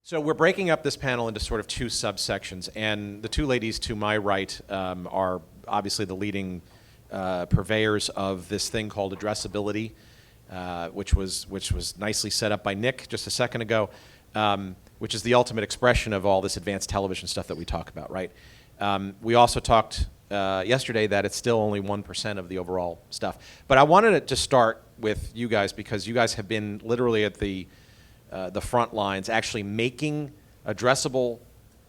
So we're breaking up this panel into sort of two subsections, and the two ladies to my right are obviously the leading purveyors of this thing called addressability, which was nicely set up by Nick just a second ago, which is the ultimate expression of all this advanced television stuff that we talk about, right? We also talked yesterday that it's still only 1% of the overall stuff. But I wanted to start with you guys because you guys have been literally at the front lines actually making addressable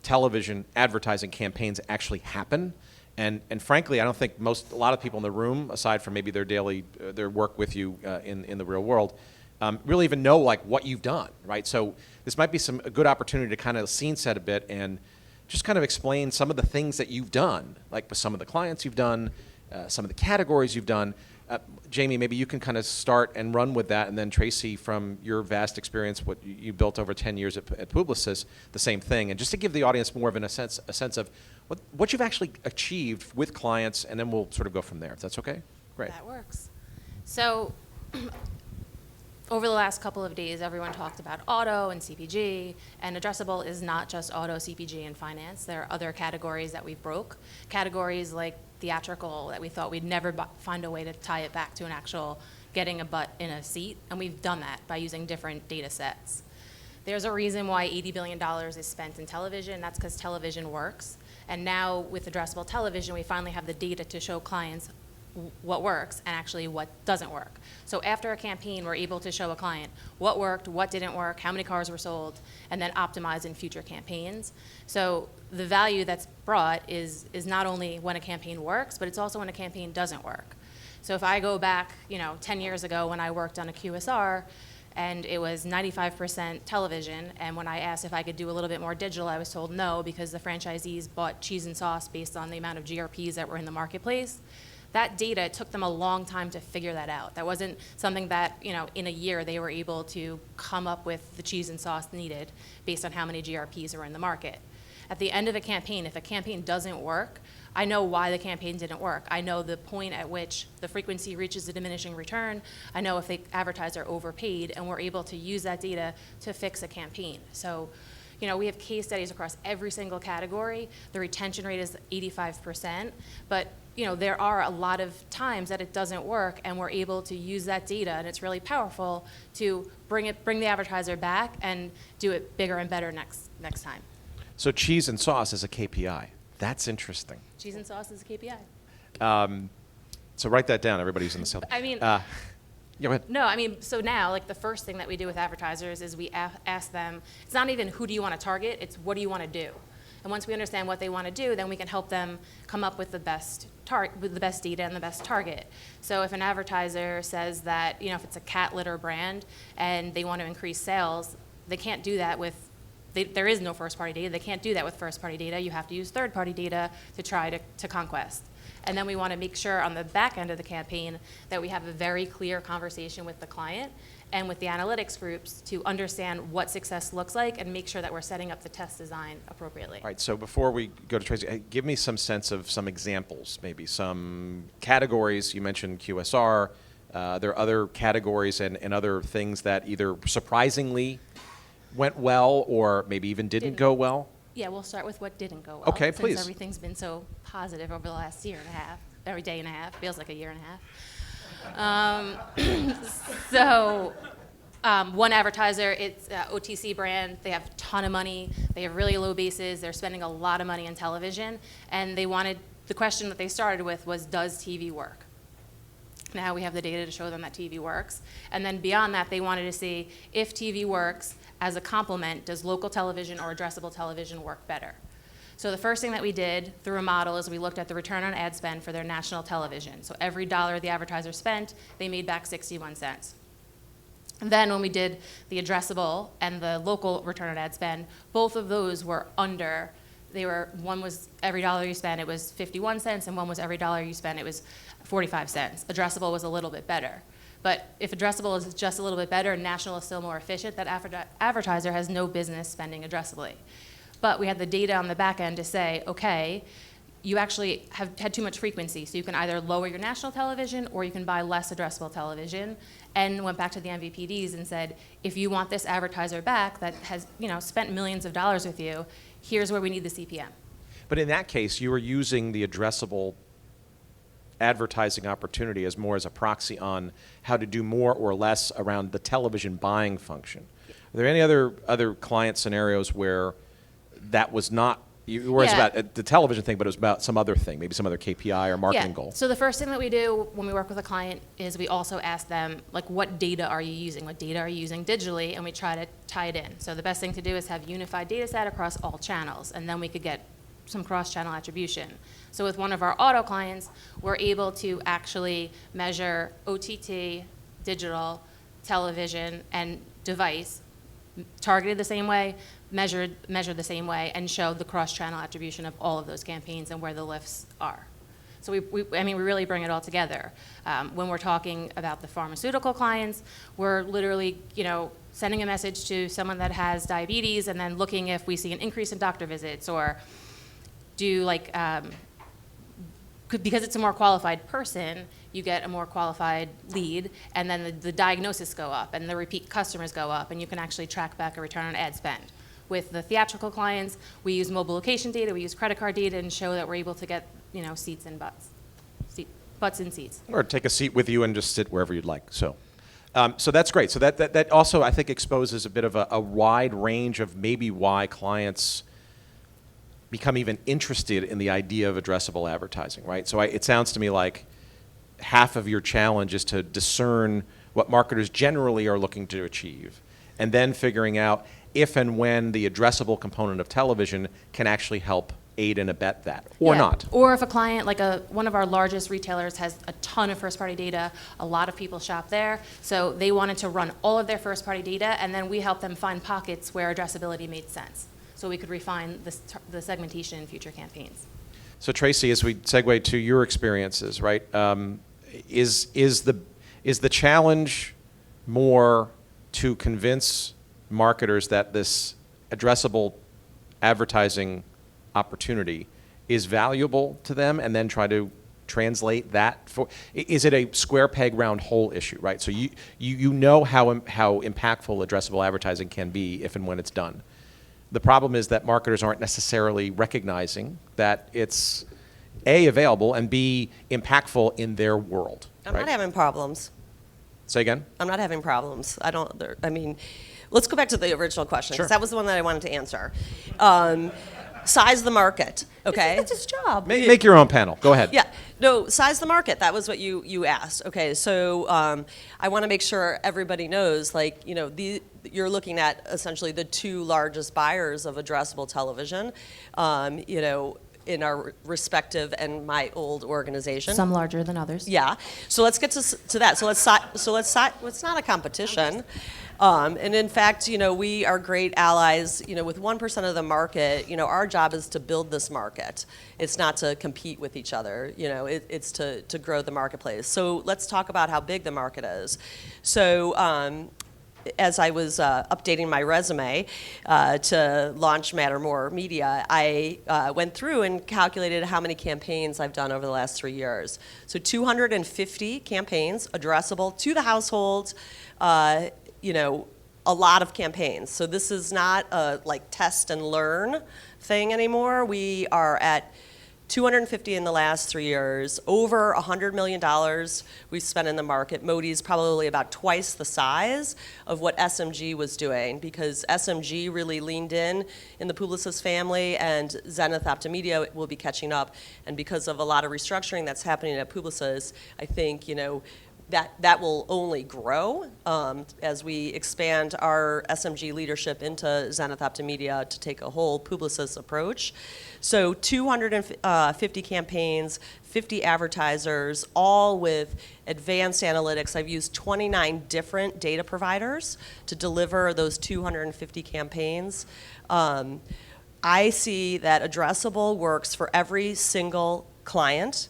television advertising campaigns actually happen. And frankly, I don't think a lot of people in the room, aside from maybe their work with you in the real world, really even know like what you've done, right? So this might be a good opportunity to kind of scene set a bit and just kind of explain some of the things that you've done, like with some of the clients you've done, some of the categories you've done. Jamie, maybe you can kind of start and run with that, and then Tracey, from your vast experience, what you built over 10 years at Publicis, the same thing, and just to give the audience more of a sense of what you've actually achieved with clients, and then we'll sort of go from there, if that's okay? Great. That works. So over the last couple of days, everyone talked about auto and CPG, and addressable is not just auto, CPG, and finance. There are other categories that we broke, categories like theatrical that we thought we'd never find a way to tie it back to an actual getting a butt in a seat, and we've done that by using different data sets. There's a reason why $80 billion is spent in television. That's because television works. And now with addressable television, we finally have the data to show clients what works and actually what doesn't work. So after a campaign, we're able to show a client what worked, what didn't work, how many cars were sold, and then optimize in future campaigns. So the value that's brought is not only when a campaign works, but it's also when a campaign doesn't work. So if I go back, 10 years ago when I worked on a QSR, and it was 95% television, and when I asked if I could do a little bit more digital, I was told no, because the franchisees bought cheese and sauce based on the amount of GRPs that were in the marketplace. That data, it took them a long time to figure that out. That wasn't something that, in a year they were able to come up with the cheese and sauce needed based on how many GRPs are in the market. At the end of a campaign, if a campaign doesn't work, I know why the campaign didn't work. I know the point at which the frequency reaches a diminishing return. I know if the advertiser overpaid, and we're able to use that data to fix a campaign. So, we have case studies across every single category. The retention rate is 85%, but there are a lot of times that it doesn't work, and we're able to use that data, and it's really powerful to bring the advertiser back and do it bigger and better next time. So cheese and sauce is a KPI. That's interesting. Cheese and sauce is a KPI. So write that down, everybody who's in the cell. Go ahead. No, so now, the first thing that we do with advertisers is we ask them, it's not even who do you want to target, it's what do you want to do? And once we understand what they want to do, then we can help them come up with the best data and the best target. So if an advertiser says that, if it's a cat litter brand and they want to increase sales, they can't do that there is no first-party data. They can't do that with first-party data. You have to use third-party data to try to conquest. And then we want to make sure on the back end of the campaign that we have a very clear conversation with the client and with the analytics groups to understand what success looks like and make sure that we're setting up the test design appropriately. All right, so before we go to Tracey, give me some sense of some examples, maybe some categories. You mentioned QSR. There are other categories and other things that either surprisingly went well or maybe even didn't go well. Yeah, we'll start with what didn't go well. Okay, please. Since everything's been so positive over the last year and a half, every day and a half, feels like a year and a half. One advertiser, it's an OTC brand. They have a ton of money. They have really low bases. They're spending a lot of money on television. And the question that they started with was, does TV work? Now we have the data to show them that TV works. And then beyond that, they wanted to see if TV works as a complement, does local television or addressable television work better? So the first thing that we did through a model is we looked at the return on ad spend for their national television. So every dollar the advertiser spent, they made back 61 cents. And then when we did the addressable and the local return on ad spend, both of those were under. One was every dollar you spent, it was 51 cents, and one was every dollar you spent, it was 45 cents. Addressable was a little bit better. But if addressable is just a little bit better and national is still more efficient, that advertiser has no business spending addressably. But we had the data on the back end to say, okay, you actually have had too much frequency. So you can either lower your national television or you can buy less addressable television. And went back to the MVPDs and said, if you want this advertiser back that has spent millions of dollars with you, here's where we need the CPM. But in that case, you were using the addressable advertising opportunity as more as a proxy on how to do more or less around the television buying function. Are there any other client scenarios where that was not, where it's about the television thing, but it was about some other thing, maybe some other KPI or marketing goal? So the first thing that we do when we work with a client is we also ask them, like, what data are you using? What data are you using digitally? And we try to tie it in. So the best thing to do is have unified data set across all channels, and then we could get some cross-channel attribution. So with one of our auto clients, we're able to actually measure OTT, digital, television, and device, targeted the same way, measured the same way, and show the cross-channel attribution of all of those campaigns and where the lifts are. So we really bring it all together. When we're talking about the pharmaceutical clients, we're literally, sending a message to someone that has diabetes and then looking if we see an increase in doctor visits, or do because it's a more qualified person, you get a more qualified lead, and then the diagnosis go up, and the repeat customers go up, and you can actually track back a return on ad spend. With the theatrical clients, we use mobile location data, we use credit card data, and show that we're able to get seats and butts. Butts and seats. Or take a seat with you and just sit wherever you'd like. So that's great. So that also, I think, exposes a bit of a wide range of maybe why clients become even interested in the idea of addressable advertising, right? So it sounds to me like half of your challenge is to discern what marketers generally are looking to achieve, and then figuring out if and when the addressable component of television can actually help aid and abet that, or not. Or if a client, like one of our largest retailers, has a ton of first-party data, a lot of people shop there, so they wanted to run all of their first-party data, and then we helped them find pockets where addressability made sense, so we could refine the segmentation in future campaigns. So Tracey, as we segue to your experiences, right, is the challenge more to convince marketers that this addressable advertising opportunity is valuable to them, and then try to translate that for? Is it a square peg round hole issue, right? So you know how impactful addressable advertising can be if and when it's done. The problem is that marketers aren't necessarily recognizing that it's A, available, and B, impactful in their world. I'm not having problems. Say again? I'm not having problems. Let's go back to the original question, because that was the one that I wanted to answer. Size the market, okay? That's his job. Make your own panel. Go ahead. Yeah. No, size the market. That was what you asked. Okay, so I want to make sure everybody knows, you're looking at essentially the two largest buyers of addressable television, in our respective and my old organization. Some larger than others. Yeah. So let's get to that. It's not a competition. And in fact, we are great allies. With 1% of the market, our job is to build this market. It's not to compete with each other. It's to grow the marketplace. So let's talk about how big the market is. So as I was updating my resume to launch Mattermore Media, I went through and calculated how many campaigns I've done over the last 3 years. So 250 campaigns addressable to the household. A lot of campaigns. So this is not a test and learn thing anymore. We are at 250 in the last 3 years, over $100 million we've spent in the market. Modi's probably about twice the size of what SMG was doing, because SMG really leaned in the Publicis family, and Zenith Optimedia will be catching up. And because of a lot of restructuring that's happening at Publicis, I think, that will only grow as we expand our SMG leadership into Zenith Optimedia to take a whole Publicis approach. So 250 campaigns, 50 advertisers, all with advanced analytics. I've used 29 different data providers to deliver those 250 campaigns. I see that addressable works for every single client.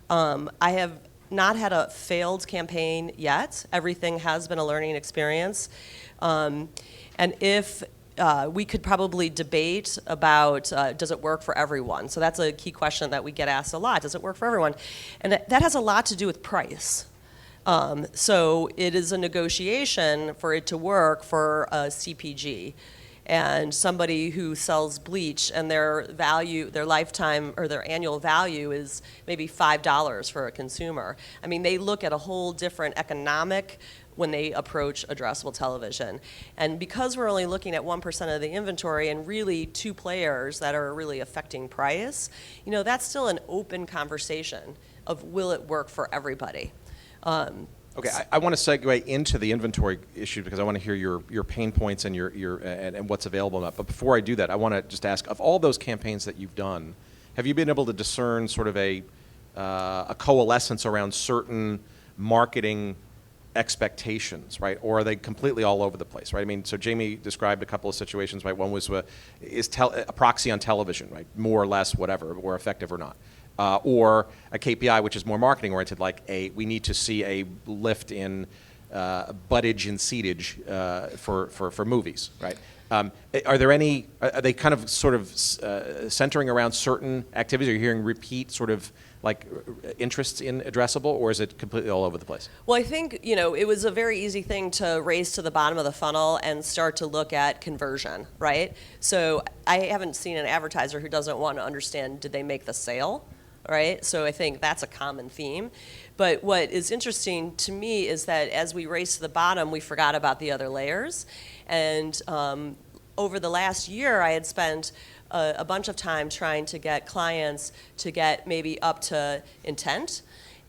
I have not had a failed campaign yet. Everything has been a learning experience. And if we could probably debate about does it work for everyone? So that's a key question that we get asked a lot. Does it work for everyone? And that has a lot to do with price. So it is a negotiation for it to work for a CPG. And somebody who sells bleach and their value, their lifetime or their annual value is maybe $5 for a consumer. I mean, they look at a whole different economic when they approach addressable television. And because we're only looking at 1% of the inventory and really 2 players that are really affecting price, you know, that's still an open conversation of will it work for everybody. Okay, I want to segue into the inventory issue because I want to hear your pain points and and what's available. But before I do that, I want to just ask, of all those campaigns that you've done, have you been able to discern sort of a coalescence around certain marketing expectations, right? Or are they completely all over the place, right? I mean, so Jamie described a couple of situations, right? One was a proxy on television, right? More or less, whatever, or effective or not. Or a KPI, which is more marketing oriented, like we need to see a lift in buttage and seatage for movies, right? Are they kind of sort of centering around certain activities? Are you hearing repeat sort of like interests in addressable, or is it completely all over the place? Well, I think, you know, it was a very easy thing to raise to the bottom of the funnel and start to look at conversion, right? So I haven't seen an advertiser who doesn't want to understand, did they make the sale, right? So I think that's a common theme. But what is interesting to me is that as we race to the bottom, we forgot about the other layers. And over the last year, I had spent a bunch of time trying to get clients to get maybe up to intent.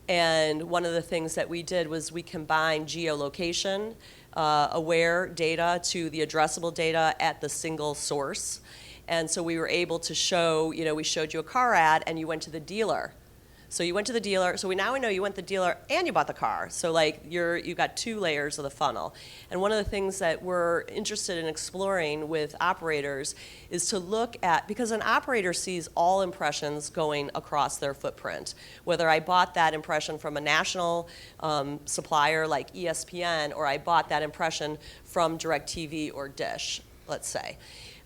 And one of the things that we did was we combined geolocation aware data to the addressable data at the single source. And so we were able to show, you know, we showed you a car ad and you went to the dealer. So you went to the dealer, so now we know you went to the dealer and you bought the car. So like you've got 2 layers of the funnel. And one of the things that we're interested in exploring with operators is to look at, because an operator sees all impressions going across their footprint. Whether I bought that impression from a national supplier like ESPN, or I bought that impression from DirecTV or Dish, let's say.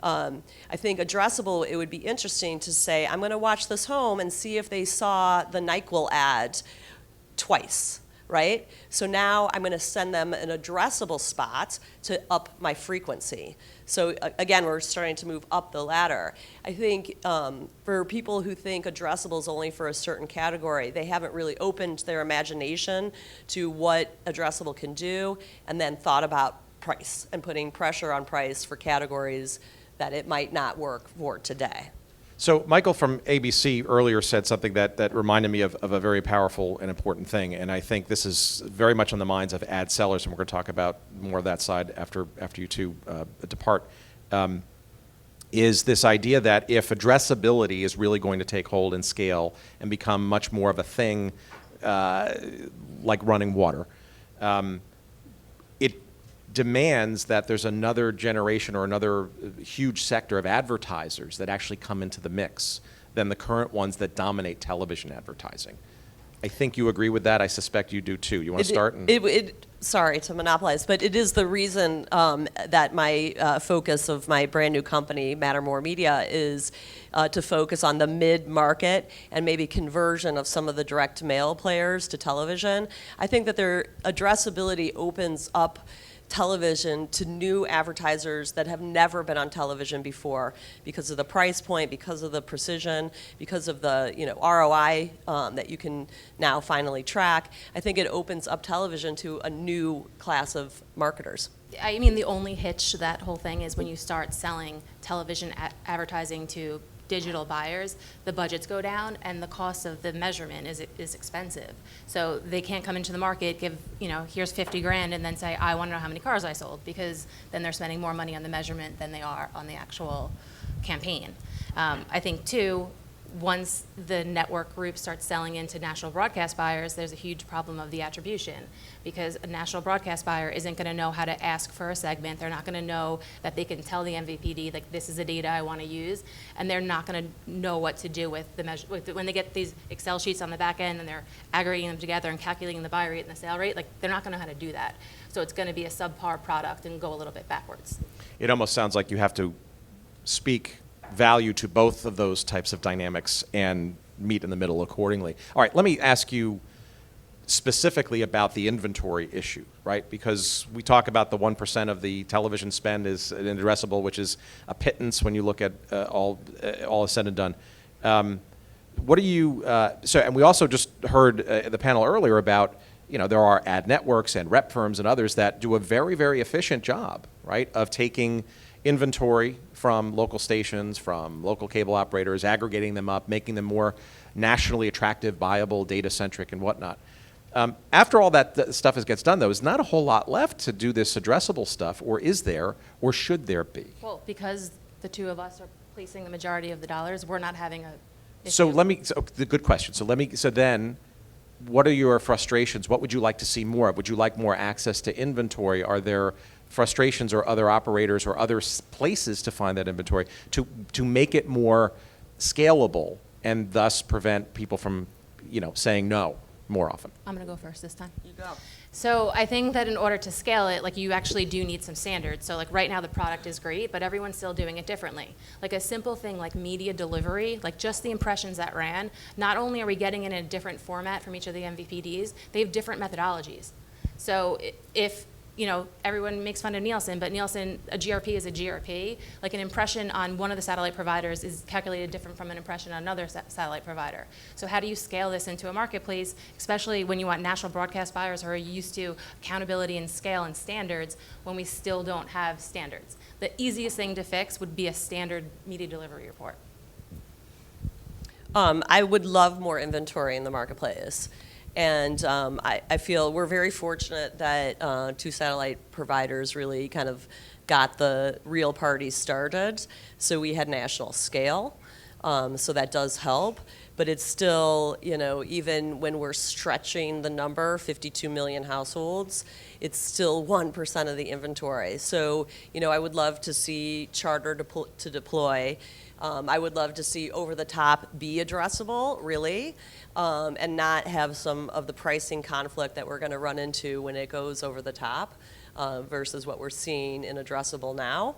I think addressable, it would be interesting to say, I'm going to watch this home and see if they saw the NyQuil ad twice, right? So now I'm going to send them an addressable spot to up my frequency. So again, we're starting to move up the ladder. I think for people who think addressable is only for a certain category, they haven't really opened their imagination to what addressable can do, and then thought about price and putting pressure on price for categories that it might not work for today. So Michael from ABC earlier said something that reminded me of a very powerful and important thing, and I think this is very much on the minds of ad sellers, and we're going to talk about more of that side after you two depart, is this idea that if addressability is really going to take hold and scale and become much more of a thing like running water, it demands that there's another generation or another huge sector of advertisers that actually come into the mix than the current ones that dominate television advertising. I think you agree with that. I suspect you do too. You want to start? Sorry to monopolize, but it is the reason that my focus of my brand new company, Mattermore Media, is to focus on the mid-market and maybe conversion of some of the direct mail players to television. I think that their addressability opens up television to new advertisers that have never been on television before because of the price point, because of the precision, because of the ROI that you can now finally track. I think it opens up television to a new class of marketers. I mean, the only hitch to that whole thing is when you start selling television advertising to digital buyers, the budgets go down and the cost of the measurement is expensive. So they can't come into the market, give, here's 50 grand and then say, I want to know how many cars I sold, because then they're spending more money on the measurement than they are on the actual campaign. I think too, once the network group starts selling into national broadcast buyers, there's a huge problem of the attribution, because a national broadcast buyer isn't going to know how to ask for a segment. They're not going to know that they can tell the MVPD, like, this is the data I want to use, and they're not going to know what to do with the measure. When they get these Excel sheets on the back end and they're aggregating them together and calculating the buy rate and the sale rate, like, they're not going to know how to do that. So it's going to be a subpar product and go a little bit backwards. It almost sounds like you have to speak value to both of those types of dynamics and meet in the middle accordingly. All right, let me ask you specifically about the inventory issue, right? Because we talk about the 1% of the television spend is an addressable, which is a pittance when you look at all is said and done. What do you, and we also just heard the panel earlier about, there are ad networks and rep firms and others that do a very, very efficient job, right, of taking inventory from local stations, from local cable operators, aggregating them up, making them more nationally attractive, viable, data-centric, and whatnot. After all that stuff gets done, though, there's not a whole lot left to do this addressable stuff, or is there, or should there be? Well, because the two of us are placing the majority of the dollars, we're not having a issue. So the good question. So then, what are your frustrations? What would you like to see more of? Would you like more access to inventory? Are there frustrations or other operators or other places to find that inventory to make it more scalable and thus prevent people from, saying no more often? I'm going to go first this time. You go. So I think that in order to scale it, like, you actually do need some standards. So, like, right now the product is great, but everyone's still doing it differently. Like, a simple thing like media delivery, like just the impressions that ran, not only are we getting in a different format from each of the MVPDs, they have different methodologies. So if everyone makes fun of Nielsen, but Nielsen, a GRP is a GRP. Like, an impression on one of the satellite providers is calculated different from an impression on another satellite provider. So how do you scale this into a marketplace, especially when you want national broadcast buyers who are used to accountability and scale and standards, when we still don't have standards? The easiest thing to fix would be a standard media delivery report. I would love more inventory in the marketplace. And I feel we're very fortunate that two satellite providers really kind of got the real party started. So we had national scale, so that does help. But it's still, even when we're stretching the number, 52 million households, it's still 1% of the inventory. So, I would love to see Charter to deploy. I would love to see over-the-top be addressable, really, and not have some of the pricing conflict that we're going to run into when it goes over the top versus what we're seeing in addressable now.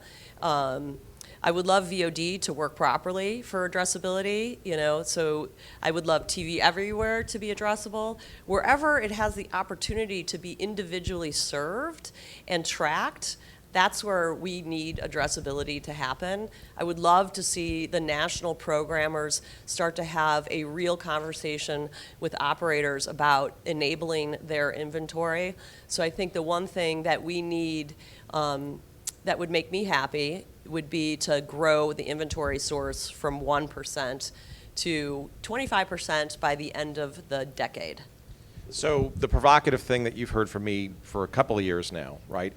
I would love VOD to work properly for addressability, so I would love TV everywhere to be addressable. Wherever it has the opportunity to be individually served and tracked, that's where we need addressability to happen. I would love to see the national programmers start to have a real conversation with operators about enabling their inventory. So I think the one thing that we need that would make me happy would be to grow the inventory source from 1% to 25% by the end of the decade. So the provocative thing that you've heard from me for a couple of years now, right,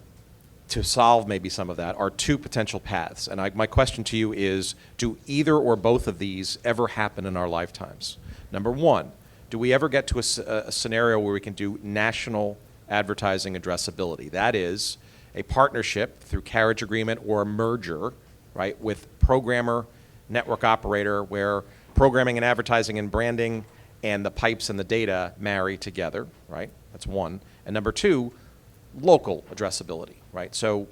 to solve maybe some of that are two potential paths. And my question to you is, do either or both of these ever happen in our lifetimes? Number one, do we ever get to a scenario where we can do national advertising addressability? That is a partnership through carriage agreement or a merger, right, with programmer, network operator, where programming and advertising and branding and the pipes and the data marry together, right? That's one. And number two, local addressability, right? So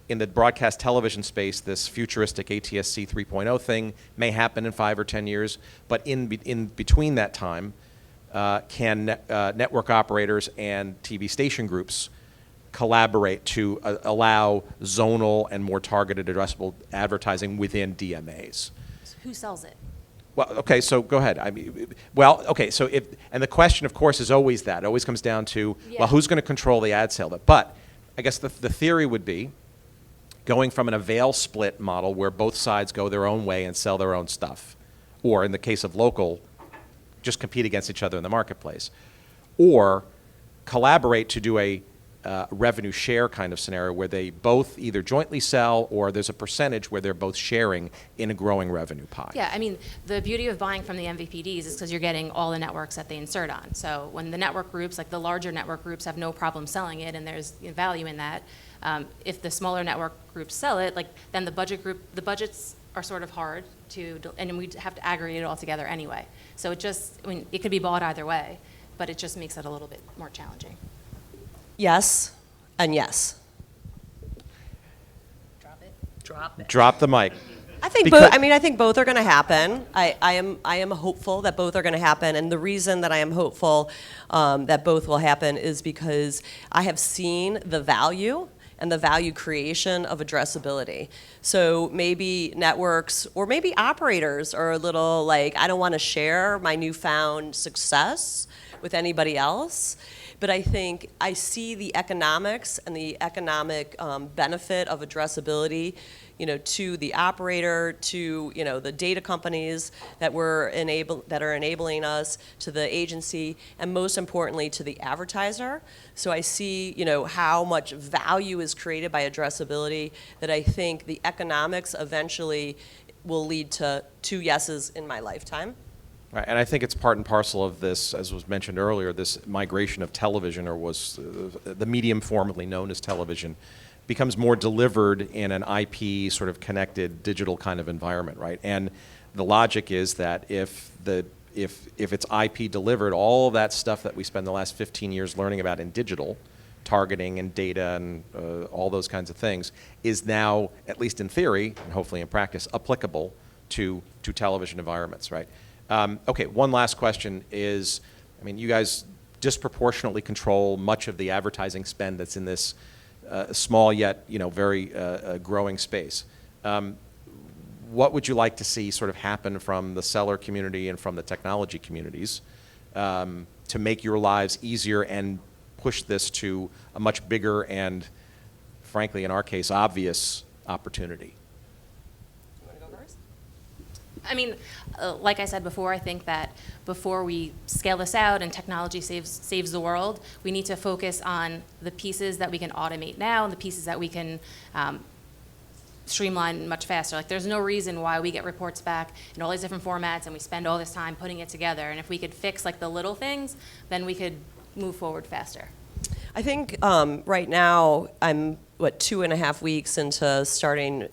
in the broadcast television space, this futuristic ATSC 3.0 thing may happen in 5 or 10 years, but in between that time, can network operators and TV station groups collaborate to allow zonal and more targeted addressable advertising within DMAs? Who sells it? Well, okay, so go ahead. So and the question, of course, is always that. It always comes down to, well, who's going to control the ad sale? But I guess the theory would be going from an avail split model where both sides go their own way and sell their own stuff, or in the case of local, just compete against each other in the marketplace, or collaborate to do a revenue share kind of scenario where they both either jointly sell or there's a percentage where they're both sharing in a growing revenue pie. Yeah, I mean, the beauty of buying from the MVPDs is because you're getting all the networks that they insert on. So when the network groups, like the larger network groups, have no problem selling it, and there's value in that. If the smaller network groups sell it, like then the budgets are sort of hard to, and we have to aggregate it all together anyway. So I mean, it could be bought either way, but it just makes it a little bit more challenging. Yes, and yes. Drop it. Drop it. Drop the mic. I think Because- both. I mean, I think both are going to happen. I am hopeful that both are going to happen, and the reason that I am hopeful that both will happen is because I have seen the value and the value creation of addressability. So maybe networks or maybe operators are a little like, I don't want to share my newfound success with anybody else. But I think I see the economics and the economic benefit of addressability, to the operator, to the data companies that are enabling us, to the agency, and most importantly to the advertiser. So I see how much value is created by addressability that I think the economics eventually will lead to 2 yeses in my lifetime. Right, and I think it's part and parcel of this, as was mentioned earlier, this migration of television, or was the medium formerly known as television, becomes more delivered in an IP sort of connected digital kind of environment, right? And the logic is that if it's IP delivered, all of that stuff that we spend the last 15 years learning about in digital, targeting and data and all those kinds of things, is now, at least in theory, and hopefully in practice, applicable to television environments, right? Okay, one last question is, I mean, you guys disproportionately control much of the advertising spend that's in this small yet, very growing space. What would you like to see sort of happen from the seller community and from the technology communities to make your lives easier and push this to a much bigger and, frankly, in our case, obvious opportunity? I mean, like I said before, I think that before we scale this out and technology saves the world, we need to focus on the pieces that we can automate now and the pieces that we can streamline much faster. Like, there's no reason why we get reports back in all these different formats and we spend all this time putting it together. And if we could fix like the little things, then we could move forward faster. I think right now I'm 2.5 weeks into starting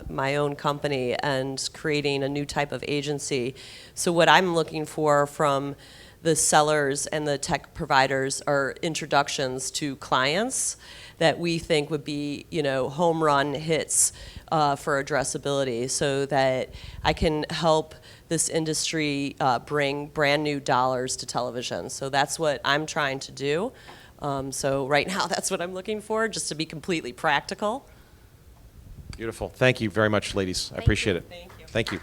my own company and creating a new type of agency. So what I'm looking for from the sellers and the tech providers are introductions to clients that we think would be, home run hits for addressability, so that I can help this industry bring brand new dollars to television. So that's what I'm trying to do. So right now, that's what I'm looking for, just to be completely practical. Beautiful. Thank you very much, ladies. I appreciate it. Thank you. Thank you.